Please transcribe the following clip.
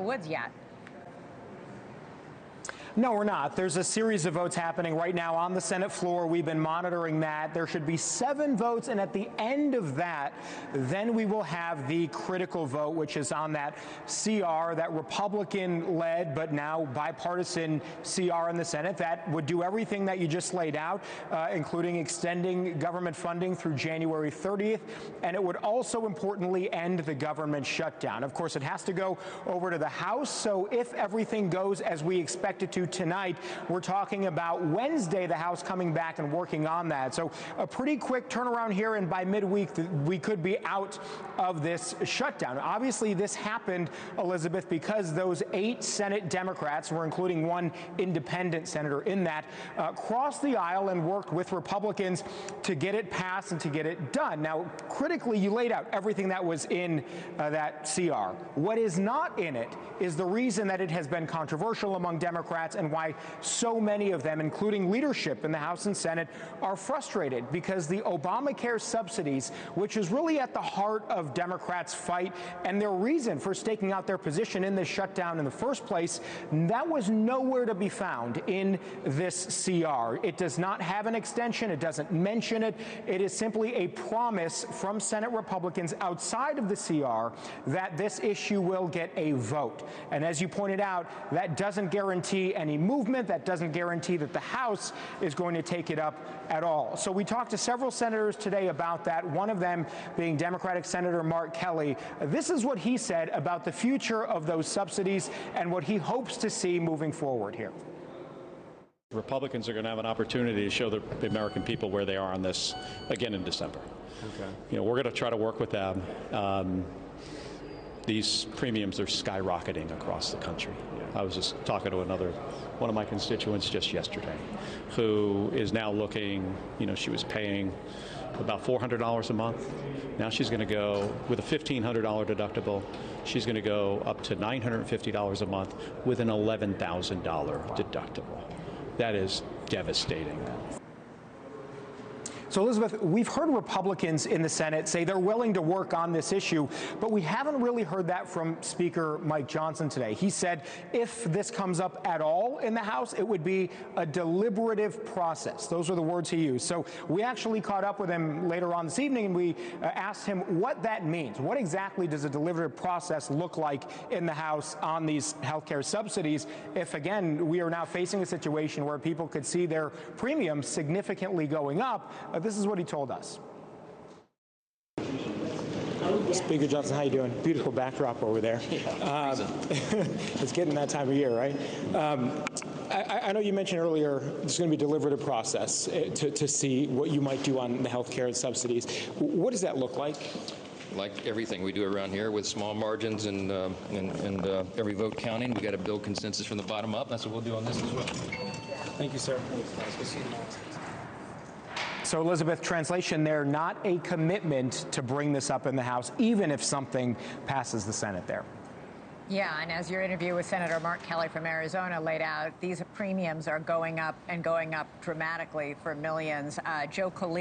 the woods yet. No, we're not. There's a series of votes happening right now on the Senate floor. We've been monitoring that. There should be 7 votes, and at the end of that, then we will have the critical vote, which is on that CR, that Republican-led but now bipartisan CR in the Senate that would do everything that you just laid out, including extending government funding through January 30th, and it would also importantly end the government shutdown. Of course, it has to go over to the House, so if everything goes as we expect it to tonight, we're talking about Wednesday, the House coming back and working on that. So a pretty quick turnaround here, and by midweek, we could be out of this shutdown. Obviously, this happened, Elizabeth, because those 8 Senate Democrats, we're including 1 independent senator in that, crossed the aisle and worked with Republicans to get it passed and to get it done. Now, critically, you laid out everything that was in that CR. What is not in it is the reason that it has been controversial among Democrats and why so many of them, including leadership in the House and Senate, are frustrated, because the Obamacare subsidies, which is really at the heart of Democrats' fight and their reason for staking out their position in this shutdown in the first place, that was nowhere to be found in this CR. It does not have an extension. It doesn't mention it. It is simply a promise from Senate Republicans outside of the CR that this issue will get a vote. And as you pointed out, that doesn't guarantee any movement. That doesn't guarantee that the House is going to take it up at all. So we talked to several senators today about that, one of them being Democratic Senator Mark Kelly. This is what he said about the future of those subsidies and what he hopes to see moving forward here. Republicans are going to have an opportunity to show the American people where they are on this again in December. Okay. You know, we're going to try to work with them. These premiums are skyrocketing across the country. I was just talking to one of my constituents just yesterday, who is now looking, you know, she was paying about $400 a month. Now she's going to go with a $1,500 deductible. She's going to go up to $950 a month with an $11,000 deductible. That is devastating. So, Elizabeth, we've heard Republicans in the Senate say they're willing to work on this issue, but we haven't really heard that from Speaker Mike Johnson today. He said if this comes up at all in the House, it would be a deliberative process. Those are the words he used. So we actually caught up with him later on this evening, and we asked him what that means. What exactly does a deliberative process look like in the House on these health care subsidies if, again, we are now facing a situation where people could see their premiums significantly going up? This is what he told us. Speaker Johnson, how you doing? Beautiful backdrop over there. Yeah, it's getting that time of year, right? I know you mentioned earlier there's going to be a deliberative process to see what you might do on the health care subsidies. What does that look like? Like everything we do around here, with small margins and every vote counting, we got to build consensus from the bottom up. That's what we'll do on this as well. Thank you, sir. So, Elizabeth, translation there, not a commitment to bring this up in the House, even if something passes the Senate there. Yeah, and as your interview with Senator Mark Kelly from Arizona laid out, these premiums are going up and going up dramatically for millions. Joe Khalil